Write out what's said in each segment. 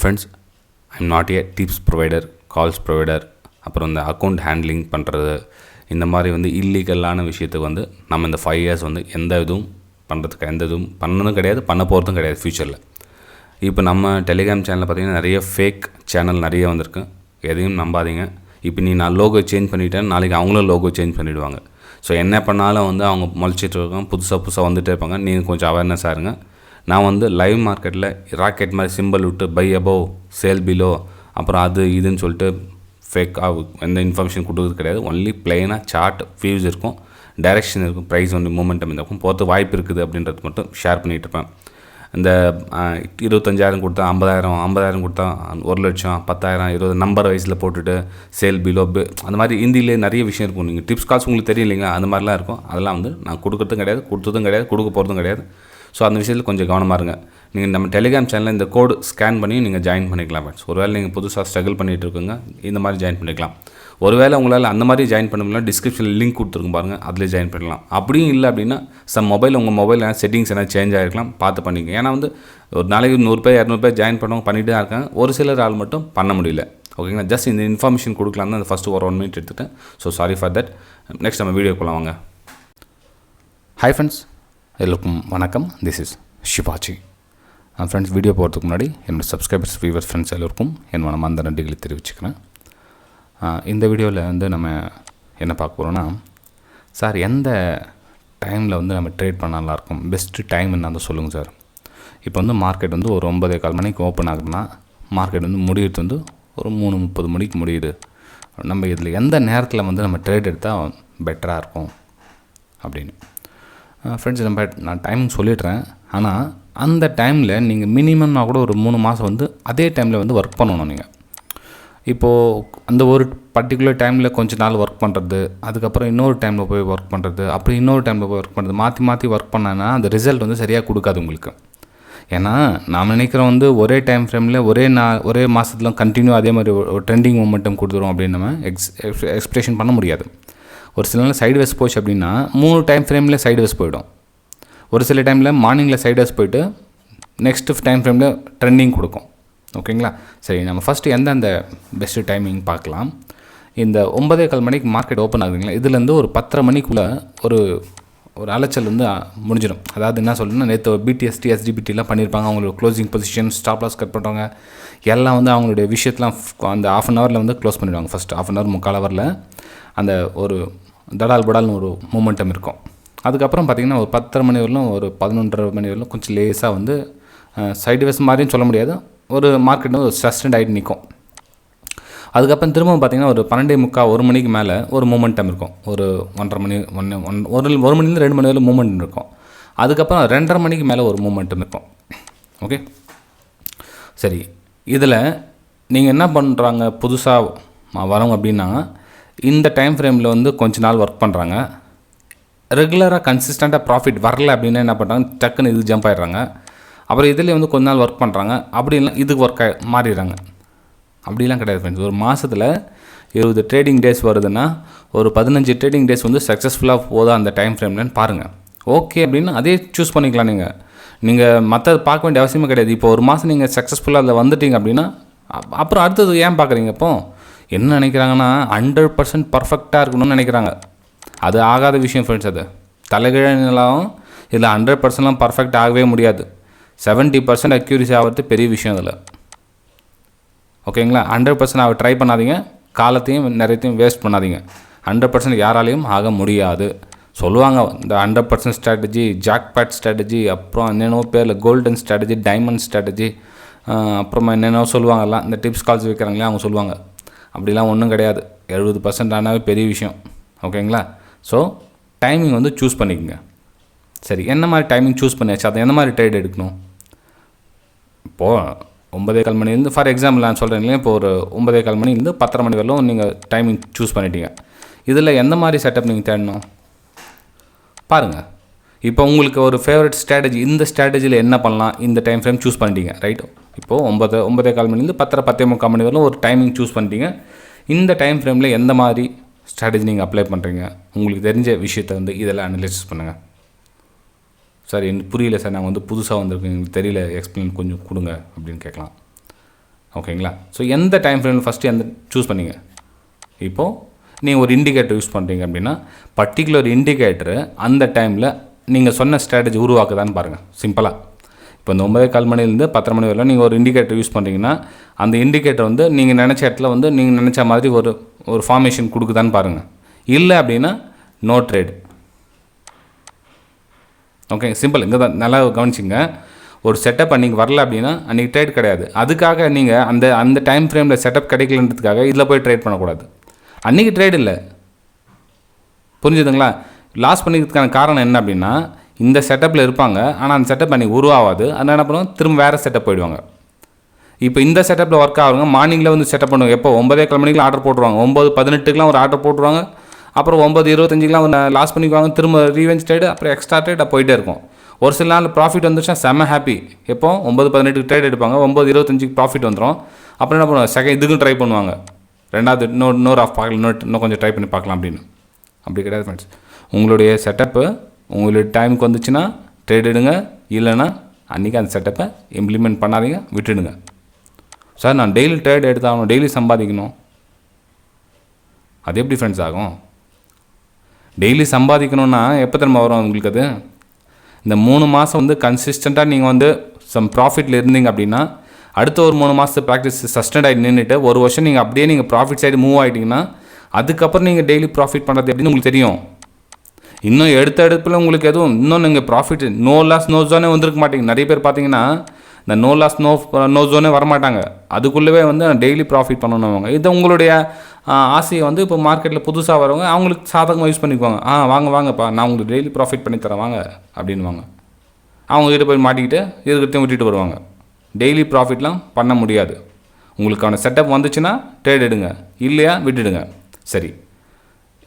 Friends, I'm not a tips provider, calls provider, அப்புறம் இந்த account handling பண்ணுறது, இந்த மாதிரி வந்து இல்லீகலான விஷயத்துக்கு வந்து நம்ம இந்த 5 இயர்ஸ் வந்து எந்த இதுவும் பண்ணுறதுக்கு எந்த இதுவும் பண்ணதும் கிடையாது, பண்ண போகிறதும் கிடையாது ஃப்யூச்சரில். இப்போ நம்ம டெலிகிராம் சேனலில் பார்த்திங்கன்னா நிறைய ஃபேக் சேனல் நிறைய வந்திருக்கு. எதையும் நம்பாதீங்க. இப்போ நான் லோகோ சேஞ்ச் பண்ணிவிட்டேன், நாளைக்கு அவங்களும் லோகோ சேஞ்ச் பண்ணிவிடுவாங்க. ஸோ என்ன பண்ணாலும் வந்து அவங்க முளைச்சிட்டு இருக்காங்க, புதுசாக வந்துகிட்டே இருப்பாங்க. நீங்கள் கொஞ்சம் அவேர்னஸாக இருங்க. நான் வந்து லைவ் மார்க்கெட்டில் ராக்கெட் மாதிரி சிம்பிள் விட்டு பை அபோவ் சேல் பிலோ அப்புறம் அது இதுன்னு சொல்லிட்டு ஃபேக்காக எந்த இன்ஃபர்மேஷன் கொடுக்குறது கிடையாது. ஒன்லி பிளெயினாக சார்ட் வியூஸ் இருக்கும், டைரெக்ஷன் இருக்கும், ப்ரைஸ் வந்து மூமெண்டம் இருக்கும், போகிறது வாய்ப்பு இருக்குது அப்படின்றது மட்டும் ஷேர் பண்ணிகிட்டு இருப்பேன். இந்த 25,000 கொடுத்தா 50,000 கொடுத்தா 1,00,000 10,000 20 நம்பர் வைஸில் போட்டுட்டு சேல் பிலோ அந்த மாதிரி ஹிந்தியிலே நிறைய விஷயம் இருக்கும். நீங்கள் டிப்ஸ் கால்ஸ் உங்களுக்கு தெரியும் இல்லைங்களா, அந்த மாதிரிலாம் இருக்கும். அதெல்லாம் வந்து நான் கொடுக்குறதும் கிடையாது, கொடுத்ததும் கிடையாது, கொடுக்க போகிறதும் கிடையாது. ஸோ அந்த விஷயத்தில் கொஞ்சம் கவனமாக இருங்க. நீங்கள் நம்ம டெலிகிராம் சேனலில் இந்த கோடு ஸ்கேன் பண்ணி நீங்கள் ஜாயின் பண்ணிக்கலாம் ஃப்ரெண்ட்ஸ். ஒருவேளை நீங்கள் புதுசாக ஸ்ட்ரகிள் பண்ணிகிட்டு இருக்குங்க, இந்த மாதிரி ஜாயின் பண்ணிக்கலாம். ஒருவேளை உங்களால் அந்த மாதிரி ஜாயின் பண்ண முடியல, டிஸ்கிரிப்ஷனில் லிங்க் கொடுத்துருக்கும் பாருங்கள், அதில் ஜாயின் பண்ணலாம். அப்படியும் இல்லை அப்படின்னா உங்கள் மொபைல் செட்டிங்ஸ் என்ன சேஞ்ச் ஆகிருக்கலாம், பார்த்து பண்ணிங்க. ஏன்னா வந்து ஒரு நாளைக்கு 100 பேர் 200 பேர் ஜாயின் பண்ணவங்க பண்ணிட்டு தான் இருக்காங்க. ஒரு சிலர் ஆள் மட்டும் பண்ண முடியல. ஓகேங்களா, ஜஸ்ட் இந்த இன்ஃபர்மேஷன் கொடுக்கலாம் தான் அந்த ஃபஸ்ட்டு ஒரு 1 மினிட் எடுத்துகிட்டேன். So sorry for that. Next நம்ம வீடியோ போகலாம் வாங்க. ஹாய் ஃப்ரெண்ட்ஸ், எல்லோருக்கும் வணக்கம். திஸ் இஸ் ஷிபாச்சி. ஃப்ரெண்ட்ஸ், வீடியோ போகிறதுக்கு முன்னாடி என்னோடய சப்ஸ்கிரைபர்ஸ், வியூவர்ஸ், ஃப்ரெண்ட்ஸ் எல்லோருக்கும் என்னோட மந்த நன்றிகளை தெரிவிச்சுக்கிறேன். இந்த வீடியோவில் வந்து நம்ம என்ன பார்க்க போகிறோன்னா, சார் எந்த டைமில் வந்து நம்ம ட்ரேட் பண்ண நல்லாயிருக்கும், பெஸ்ட்டு டைம் என்ன அதை சொல்லுங்கள் சார். இப்போ வந்து மார்க்கெட் வந்து ஒரு 9:15 மணிக்கு ஓப்பன் ஆகுதுன்னா மார்க்கெட் வந்து முடியுது வந்து ஒரு 3:30 மணிக்கு முடியுது. நம்ம இதில் எந்த நேரத்தில் வந்து நம்ம ட்ரேட் எடுத்தால் பெட்டராக இருக்கும் அப்படின்னு. ஃப்ரெண்ட்ஸ், நான் டைமிங் சொல்லிடுறேன். ஆனால் அந்த டைமில் நீங்கள் மினிமம்னா கூட ஒரு 3 மாதம் வந்து அதே டைமில் வந்து ஒர்க் பண்ணணும். நீங்கள் இப்போது அந்த ஒரு பர்டிகுலர் டைமில் கொஞ்சம் நாள் ஒர்க் பண்ணுறது, அதுக்கப்புறம் இன்னொரு டைமில் போய் ஒர்க் பண்ணுறது, அப்படி இன்னொரு டைமில் போய் ஒர்க் பண்ணுறது, மாற்றி ஒர்க் பண்ணான்னா அந்த ரிசல்ட் வந்து சரியாக கொடுக்காது உங்களுக்கு. ஏன்னா நாம் நினைக்கிறோம் வந்து ஒரே டைம் ஃப்ரேமில் ஒரே மாதத்துல கண்டினியூ அதே மாதிரி ஒரு ட்ரெண்டிங் மொமெண்டம் கொடுத்துரும் அப்படின்னு நம்ம எக்ஸ்பிரேஷன் பண்ண முடியாது. ஒரு சில நாள் சைடு வேஸ் போச்சு அப்படின்னா 3 டைம் ஃப்ரேமில் சைடு வேஸ் போயிடும். ஒரு சில டைமில் மார்னிங்கில் சைடு வேஸ் போயிட்டு நெக்ஸ்ட்டு டைம் ஃப்ரேமில் ட்ரெண்டிங் கொடுக்கும். ஓகேங்களா, சரி, நம்ம ஃபஸ்ட்டு எந்தெந்த பெஸ்ட்டு டைமிங் பார்க்கலாம். இந்த 9:15 மணிக்கு மார்க்கெட் ஓப்பன் ஆகுதுங்களா, இதுலேருந்து ஒரு 10:30 மணிக்குள்ளே ஒரு அலைச்சல் வந்து முடிஞ்சிடும். அதாவது என்ன சொல்லணும்னா, நேற்று பிடிஎஸ்டி எஸ்டிபிடிலாம் பண்ணியிருப்பாங்க. அவங்களோட closing position, stop loss cut பண்ணுறவங்க எல்லாம் வந்து அவங்களுடைய விஷயத்தெலாம் அந்த 1/2 ஹவரில் வந்து க்ளோஸ் பண்ணிவிடுவாங்க. ஃபஸ்ட்டு 1/2 ஹவர் 3/4 ஹவரில் அந்த ஒரு தடால் படால்னு ஒரு மூமெண்டம் இருக்கும். அதுக்கப்புறம் பார்த்திங்கன்னா ஒரு 10:30 மணி வரலும் ஒரு 11:30 மணி வரலும் கொஞ்சம் லேஸாக வந்து சைடு வேஸ் மாதிரின்னு சொல்ல முடியாது, ஒரு மார்க்கெட் வந்து ஒரு சஸ்டெண்ட் ஆகிட்டு நிற்கும். அதுக்கப்புறம் திரும்ப பார்த்திங்கன்னா ஒரு 12:45 1 மணிக்கு மேலே ஒரு மூமெண்டம் இருக்கும். ஒரு 1:30 மணி 1 மணிலேருந்து 2 மணி வரை மூமெண்ட் இருக்கும். அதுக்கப்புறம் 2:30 மணிக்கு மேலே ஒரு மூமெண்டம் இருக்கும். ஓகே, சரி, இதில் நீங்கள் என்ன பண்ணுறாங்க, புதுசாக வரவங்க அப்படின்னா இந்த டைம் ஃப்ரேமில் வந்து கொஞ்ச நாள் ஒர்க் பண்ணுறாங்க. ரெகுலராக கன்சிஸ்டண்ட்டாக ப்ராஃபிட் வரல அப்படின்னா என்ன பண்ணுறாங்க, டக்குன்னு இது ஜம்ப் ஆகிடுறாங்க. அப்புறம் இதில் வந்து கொஞ்ச நாள் ஒர்க் பண்ணுறாங்க, அப்படிலாம் இதுக்கு மாறிடுறாங்க. அப்படிலாம் கிடையாது ஃப்ரெண்ட்ஸ். ஒரு மாதத்தில் 20 ட்ரேடிங் டேஸ் வருதுன்னா ஒரு 15 ட்ரேடிங் டேஸ் வந்து சக்ஸஸ்ஃபுல்லாக போதா அந்த டைம் ஃப்ரேம்லன்னு பாருங்கள். ஓகே அப்படின்னா அதே சூஸ் பண்ணிக்கலாம். நீங்கள் மற்றது பார்க்க வேண்டிய அவசியமே கிடையாது. இப்போ ஒரு மாதம் நீங்கள் சக்ஸஸ்ஃபுல்லாக அதில் வந்துட்டீங்க அப்படின்னா அப்புறம் அடுத்தது ஏன் பார்க்குறீங்க? இப்போ என்ன நினைக்கிறாங்கன்னா 100% பர்ஃபெக்டாக இருக்கணும்னு நினைக்கிறாங்க. அது ஆகாத விஷயம் ஃப்ரெண்ட்ஸ். அது தலைகீழாலும் இதில் 100%லாம் பர்ஃபெக்ட் ஆகவே முடியாது. 70% அக்யூரிசி ஆகிறது பெரிய விஷயம் அதில். ஓகேங்களா, 100% ட்ரை பண்ணாதீங்க, காலத்தையும் நிறையத்தையும் வேஸ்ட் பண்ணாதீங்க. 100% யாராலையும் ஆக முடியாது. சொல்லுவாங்க இந்த 100% ஸ்ட்ராட்டஜி, ஜாக்பாட் ஸ்ட்ராட்டஜி, அப்புறம் என்னென்னோ பேரில் கோல்டன் ஸ்ட்ராட்டஜி, டைமண்ட் ஸ்ட்ராட்டஜி, அப்புறமா என்னென்னோ சொல்லுவாங்கலாம். இந்த டிப்ஸ் கால்ஸ் வைக்கிறாங்களே அவங்க சொல்லுவாங்க. அப்படிலாம் ஒன்றும் கிடையாது. 70% ஆனாவே பெரிய விஷயம். ஓகேங்களா, ஸோ டைமிங் வந்து சூஸ் பண்ணிக்கோங்க. சரி, என்ன மாதிரி டைமிங் சூஸ் பண்ணியாச்சு, அதை என்ன மாதிரி ட்ரேட் எடுக்கணும்? இப்போது 9:15 மணிலேருந்து ஃபார் எக்ஸாம்பிள் நான் சொல்கிறேன் இல்லையா, இப்போ ஒரு 9:15 மணிலேருந்து 10:30 மணி வரலும் நீங்கள் டைமிங் சூஸ் பண்ணிட்டீங்க. இதில் எந்த மாதிரி செட்டப் நீங்கள் தேடணும் பாருங்கள். இப்போ உங்களுக்கு ஒரு ஃபேவரட் ஸ்ட்ராட்டஜி, இந்த ஸ்ட்ராட்டஜியில் என்ன பண்ணலாம், இந்த டைம் ஃப்ரேம் சூஸ் பண்ணிட்டீங்க, ரைட்? இப்போது 9:15 மணிலேருந்து 10:30 10:45 மணி வரலும் ஒரு டைமிங் சூஸ் பண்ணிட்டீங்க. இந்த டைம் ஃப்ரேமில் எந்த மாதிரி ஸ்ட்ராட்டஜி நீங்கள் அப்ளை பண்ணுறீங்க, உங்களுக்கு தெரிஞ்ச விஷயத்தை வந்து இதெல்லாம் அனலைசிஸ் பண்ணுங்கள். சார் எனக்கு புரியல சார், நாங்கள் வந்து புதுசாக வந்திருக்கோம், எங்களுக்கு தெரியல, எக்ஸ்பிளைன் கொஞ்சம் கொடுங்க அப்படின்னு கேட்கலாம். ஓகேங்களா? ஸோ எந்த டைம் ஃப்ரேமில் ஃபஸ்ட்டு எந்த சூஸ் பண்ணிங்க. இப்போது நீங்கள் ஒரு இண்டிகேட்டர் யூஸ் பண்ணுறீங்க அப்படின்னா பர்டிகுலர் இண்டிகேட்டரு அந்த டைமில் நீங்கள் சொன்ன ஸ்ட்ராட்டஜி உருவாக்குதான்னு பாருங்கள். சிம்பிளாக இப்போ இந்த 9:15 மணிலேருந்து 10:30 மணி வரலாம் நீங்கள் ஒரு இண்டிகேட்டர் யூஸ் பண்ணுறீங்கன்னா அந்த இண்டிகேட்டர் வந்து நீங்கள் நினச்ச இடத்துல வந்து நீங்கள் நினச்ச மாதிரி ஒரு ஃபார்மேஷன் கொடுக்குதான்னு பாருங்கள். இல்லை அப்படின்னா நோ ட்ரேட். Okay, simple. இங்கே தான் நல்லா கவனிச்சிங்க. ஒரு செட்டப் அன்றைக்கி வரல அப்படின்னா அன்றைக்கி ட்ரேட் கிடையாது. அதுக்காக நீங்கள் அந்த டைம் ஃப்ரேமில் செட்டப் கிடைக்கலன்றதுக்காக இதில் போய் ட்ரேட் பண்ணக்கூடாது. அன்றைக்கி ட்ரேட் இல்லை, புரிஞ்சுதுங்களா? லாஸ் பண்ணிக்கிறதுக்கான காரணம் என்ன அப்படின்னா இந்த செட்டப்பில் இருப்பாங்க, ஆனால் அந்த செட்டப் அன்றைக்கி உருவாகாது. அதனால் என்ன பண்ணுவோம், திரும்ப வேறு செட்டப் போயிடுவாங்க. இப்போ இந்த செட்டப்பில் ஒர்க் ஆகுங்க. மார்னிங்கில் வந்து செட்டப் பண்ணுவாங்க. எப்போ 9:15 மணிக்கு ஆர்டர் போட்டுருவாங்க, 9:18 ஒரு ஆர்டர் போட்டுருவாங்க, அப்புறம் 9:25 லாஸ் பண்ணிக்குவாங்க, திரும்ப ரீவெஞ்ச் ட்ரேடு, அப்புறம் எக்ஸ்ட்ரா ட்ரேட் போயிட்டே இருக்கும். ஒரு சில நாள் ப்ராஃபிட் வந்துச்சுன்னா செம்ம ஹாப்பி. எப்போ 9:18 ட்ரேட் எடுப்பாங்க, 9:25 ப்ராஃபிட் வந்துடும். அப்புறம் என்ன பண்ணுவாங்க, செகண்ட் இதுக்கும் ட்ரை பண்ணுவாங்க, ரெண்டாவது இன்னொரு ஆஃப் பார்க்கலாம், இன்னும் கொஞ்சம் ட்ரை பண்ணி பார்க்கலாம் அப்படின்னு. அப்படி கிடையாது ஃப்ரெண்ட்ஸ். உங்களுடைய செட்டப்பு உங்களுடைய டைமுக்கு வந்துச்சுன்னா ட்ரேட் எடுங்க, இல்லைன்னா அன்றைக்கி அந்த செட்டப்பை இம்ப்ளிமெண்ட் பண்ணாதீங்க, விட்டுடுங்க. சார் நான் டெய்லி ட்ரேட் எடுத்தாகணும், டெய்லி சம்பாதிக்கணும், அது எப்படி ஃப்ரெண்ட்ஸ் ஆகும்? டெய்லி சம்பாதிக்கணுன்னா எப்போ திரும்ப வரும் உங்களுக்கு? அது இந்த 3 மாதம் வந்து கன்சிஸ்டண்ட்டாக நீங்கள் வந்து சம் ப்ராஃபிட்டில் இருந்தீங்க அப்படின்னா அடுத்த ஒரு 3 மாதத்து ப்ராக்டிஸ் சஸ்டெண்ட் ஆகி நின்றுட்டு ஒரு வருஷம் நீங்கள் அப்படியே நீங்கள் ப்ராஃபிட் சைடு மூவ் ஆகிட்டிங்கன்னா அதுக்கப்புறம் நீங்கள் டெய்லி ப்ராஃபிட் பண்ணுறது எப்படின்னு உங்களுக்கு தெரியும். இன்னும் எடுப்பில் உங்களுக்கு எதுவும் இன்னும் நீங்கள் ப்ராஃபிட் நோ லாஸ் நோ ஜோனே வந்திருக்க மாட்டீங்க. நிறைய பேர் பார்த்தீங்கன்னா இந்த நோ லாஸ் நோ ஜோனே வரமாட்டாங்க. அதுக்குள்ளவே வந்து டெய்லி ப்ராஃபிட் பண்ணணுவாங்க. இது உங்களுடைய ஆசையை வந்து இப்போ மார்க்கெட்டில் புதுசாக வரவங்க அவங்களுக்கு சாதகமாக யூஸ் பண்ணிக்குவாங்க. வாங்கப்பா நான் உங்களுக்கு டெய்லி ப்ராஃபிட் பண்ணி தரேன் வாங்க அப்படின்வாங்க. அவங்ககிட்ட போய் மாட்டிக்கிட்டு இருக்கிறதையும் விட்டுட்டு வருவாங்க. டெய்லி ப்ராஃபிட்லாம் பண்ண முடியாது. உங்களுக்கான செட்டப் வந்துச்சுன்னா ட்ரேட் எடுங்க, இல்லையா விட்டுடுங்க. சரி,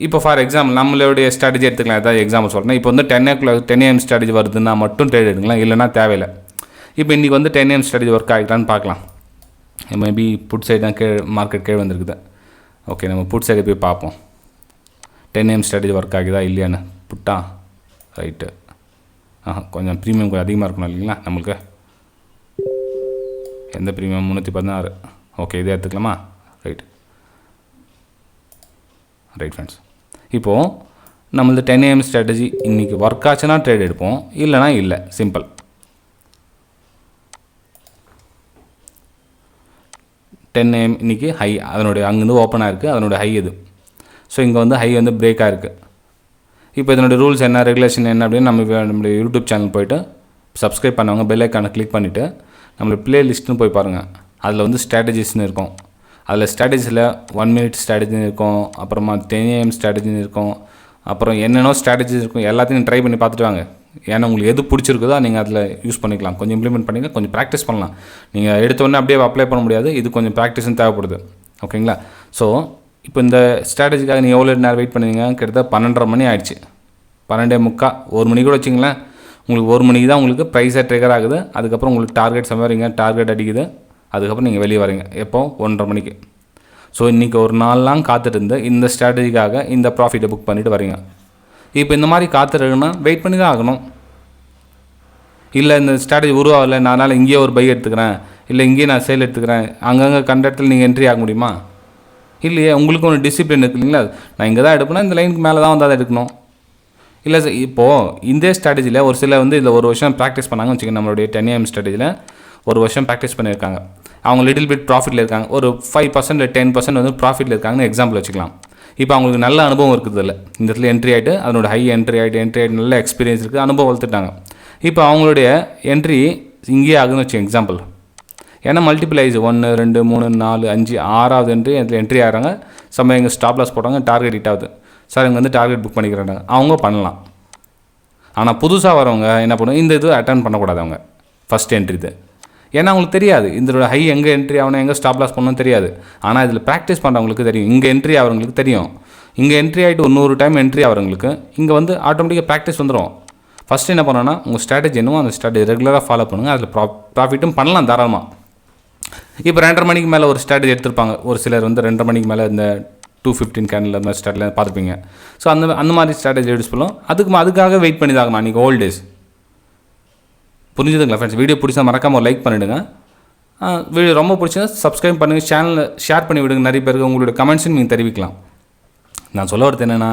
இப்போ ஃபார் எக்ஸாம்பிள் நம்மளுடைய ஸ்ட்ராட்டஜி எடுத்துக்கலாம். ஏதாவது எக்ஸாம்பிள் சொல்கிறேன். இப்போ வந்து 10 AM ஸ்ட்ராட்டஜி வருதுன்னா மட்டும் ட்ரேட் எடுக்கலாம், இல்லைனா தேவையில்லை. இப்போ இன்றைக்கி வந்து 10 AM ஸ்ட்ராட்டஜி ஒர்க் ஆகிக்கலான்னு பார்க்கலாம். மேபி புட் சைடு தான் மார்க்கெட் கீழே வந்துருக்குது. ஓகே, நம்ம புட் சைடு போய் பார்ப்போம் 10 AM ஸ்ட்ராட்டஜி ஒர்க் ஆகுதா இல்லையான்னு. புட்டா ரைட்டு. கொஞ்சம் ப்ரீமியம் கொஞ்சம் அதிகமாக இருக்கணும் இல்லைங்களா நம்மளுக்கு. எந்த ப்ரீமியம்? 316. ஓகே, இதே எடுத்துக்கலாமா? Right friends. இப்போது நம்மளது 10 AM ஸ்ட்ராட்டஜி இன்றைக்கி ஒர்க் ஆச்சுன்னா ட்ரேட் எடுப்போம், இல்லைனா இல்லை. சிம்பிள். 10 AM இன்றைக்கி ஹை, அதனுடைய அங்கேருந்து ஓப்பன் ஆகிருக்கு, அதனுடைய ஹை இது. ஸோ இங்கே வந்து ஹை வந்து பிரேக் ஆகிருக்கு. இப்போ இதனுடைய ரூல்ஸ் என்ன, ரெகுலேஷன் என்ன அப்படின்னு நம்மளுடைய யூடியூப் சேனல் போய்ட்டு சப்ஸ்கிரைப் பண்ணவங்க பெல் ஐக்கானை கிளிக் பண்ணிவிட்டு நம்மளுடைய ப்ளேலிஸ்ட்டுன்னு போய் பாருங்கள். அதில் வந்து ஸ்ட்ராட்டஜிஸ்னு இருக்கும். அதில் ஸ்ட்ராட்டஜியில் 1 minute ஸ்ட்ராட்டஜின்னு இருக்கும், அப்புறமா 10 AM ஸ்ட்ராட்டஜின்னு இருக்கும், அப்புறம் என்னென்னோ ஸ்ட்ராட்டஜிஸ் இருக்கும். எல்லாத்தையும் ட்ரை பண்ணி பார்த்துட்டு வாங்க. ஏன்னா உங்களுக்கு எது பிடிச்சிருக்குதோ நீங்கள் அதில் யூஸ் பண்ணிக்கலாம். கொஞ்சம் இம்ப்ளிமெண்ட் பண்ணிங்க, கொஞ்சம் ப்ராக்டிஸ் பண்ணலாம். நீங்கள் எடுத்தோடனே அப்படியே அப்ளை பண்ண முடியாது, இது கொஞ்சம் ப்ராக்டிஸும் தேவைப்படுது. ஓகேங்களா? ஸோ இப்போ இந்த ஸ்ட்ராட்டஜிக்காக நீங்கள் எவ்வளோ நேரம் வெயிட் பண்ணுவீங்க? கிட்டத்தட்ட 12:30 மணி ஆயிடுச்சு. 12:45, 1 மணி கூட வச்சிங்களேன். உங்களுக்கு 1 மணிக்கு தான் உங்களுக்கு ப்ரைஸாக ட்ரிகர் ஆகுது. அதுக்கப்புறம் உங்களுக்கு டார்கெட் சம்பாதிங்க, டார்கெட் அடிக்குது. அதுக்கப்புறம் நீங்கள் வெளியே வரீங்க எப்போ? 1:30 மணிக்கு. ஸோ இன்றைக்கி ஒரு நாள்லாம் காத்துட்டு இந்த ஸ்ட்ராட்டஜிக்காக இந்த ப்ராஃபிட்டை புக் பண்ணிவிட்டு வரீங்க. இப்போ இந்த மாதிரி காத்துருக்குன்னா வெயிட் பண்ணி தான் ஆகணும். இல்லை இந்த ஸ்ட்ராட்டஜி உருவாகலை, நான் அதனால் இங்கேயே ஒரு பை எடுத்துக்கிறேன், இல்லை இங்கேயே நான் சேல் எடுத்துக்கிறேன், அங்கங்கே கண்ட இடத்துல நீங்கள் என்ட்ரி ஆக முடியுமா? இல்லையே. உங்களுக்கு ஒரு டிசிப்ளின் இருக்குது இல்லைங்களா? நான் இங்கே தான் எடுப்பேன்னா இந்த லைனுக்கு மேலே தான் வந்து அதை எடுக்கணும். இல்லை சார், இப்போது இந்த ஸ்ட்ராட்டஜியில் ஒரு சில வந்து இதில் ஒரு வருஷம் ப்ராக்டிஸ் பண்ணாங்கன்னு வச்சுக்கோங்க. நம்மளுடைய 10 AM ஸ்ட்ராட்டஜியில் ஒரு வருஷம் ப்ராக்டிஸ் பண்ணியிருக்காங்க. அவங்க லிட்டில் பிட் ப்ராஃபிட்டில் இருக்காங்க. ஒரு 5% இல்லை 10% வந்து ப்ராஃபிட்டில் இருக்காங்கன்னு எக்ஸாம்பிள் வச்சுக்கலாம். இப்போ அவங்களுக்கு நல்ல அனுபவம் இருக்குது. இல்லை இந்த இடத்துல என்ட்ரி ஆகிட்டு அதனோட ஹை என்ட்ரி ஆகிட்டு நல்ல எக்ஸ்பீரியன்ஸ் இருக்குது, அனுபவம் வளர்த்துட்டாங்க. இப்போ அவங்களுடைய என்ட்ரி இங்கேயே ஆகுதுன்னு வச்சு எக்ஸாம்பிள். ஏன்னா மல்டிபிள் ஆயிடுச்சு. 1 2 3 4 5 6வது என்ட்ரி ஆகிறாங்க. சமயம் எங்கள் ஸ்டாப் லாஸ் போட்டாங்க, டார்கெட் ஹிட் ஆகுது. சார் இங்கே வந்து டார்கெட் புக் பண்ணிக்கிறாங்க. அவங்க பண்ணலாம். ஆனால் புதுசாக வரவங்க என்ன பண்ணுவோம், இந்த இது அட்டன் பண்ணக்கூடாது. அவங்க ஃபஸ்ட் என்ட்ரி இது. ஏன்னா அவங்களுக்கு தெரியாது இதோட ஹை எங்கே என்ட்ரி ஆகணும், எங்கே ஸ்டாப் லாஸ் பண்ணணும் தெரியாது. ஆனால் இதில் ப்ராக்டிஸ் பண்ணுறவங்களுக்கு தெரியும். இங்கே என்ட்ரி ஆகிறவங்களுக்கு தெரியும். இங்கே என்ட்ரி ஆகிட்டு 100 டைம் என்ட்ரி ஆகிறவங்களுக்கு இங்கே வந்து ஆட்டோமேட்டிக்காக ப்ராக்டிஸ் வந்துடும். ஃபஸ்ட்டு என்ன பண்ணணும்னா உங்கள் ஸ்ட்ராட்டஜி என்னவோ அந்த ஸ்ட்ராட்டஜி ரெகுலராக ஃபாலோ பண்ணுங்கள். அதில் ப்ராஃபிட்டும் பண்ணலாம் தாராளமாக. இப்போ 2:30 மணிக்கு மேலே ஒரு ஸ்ட்ராட்டஜி எடுத்திருப்பாங்க. ஒரு சிலர் வந்து 2:30 மணிக்கு மேலே இந்த 215 கேண்டில் அந்த மாதிரி ஸ்ட்ராட்டஜி பார்த்துருப்பீங்க. ஸோ அந்த மாதிரி ஸ்ட்ராட்டஜி யூஸ் பண்ணலாம். அதுக்காக வெயிட் பண்ணி தாங்கணும். அன்றைக்கி ஓல்ட் டேஸ். புரிஞ்சுதுங்களா ஃப்ரெண்ட்ஸ்? வீடியோ பிடிச்சா மறக்காமல் லைக் பண்ணிவிடுங்க. வீடியோ ரொம்ப பிடிச்சிருந்தா சப்ஸ்கிரைப் பண்ணுங்கள், சேனலை ஷேர் பண்ணி விடுங்க நிறைய பேருக்கு. உங்களோட கமெண்ட்ஸும் நீங்கள் தெரிவிக்கலாம். நான் சொல்ல வரது என்னென்னா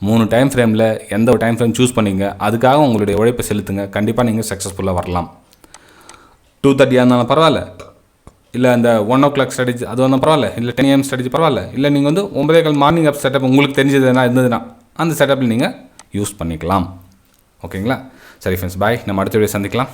3 டைம் ஃப்ரேமில் எந்த ஒரு டைம் ஃப்ரேம் சூஸ் பண்ணிங்க, அதுக்காக உங்களுடைய உழைப்பை செலுத்துங்க. கண்டிப்பாக நீங்கள் சக்ஸஸ்ஃபுல்லாக வரலாம். 2:30 இருந்தாலும் பரவாயில்ல, இல்லை அந்த 1 o'clock ஸ்ட்ராட்டஜி அது வந்தால் பரவாயில்ல, இல்லை 10 AM ஸ்ட்ராட்டஜி பரவாயில்ல, இல்லை நீங்கள் வந்து 9:15 மார்னிங் அப் செட்டப் உங்களுக்கு தெரிஞ்சது என்ன இருந்ததுன்னா அந்த செட்டப்பில் நீங்கள் யூஸ் பண்ணிக்கலாம். ஓகேங்களா? சரி ஃப்ரெண்ட்ஸ், பாய். நம்ம அடுத்த வீடியோ சந்திக்கலாம்.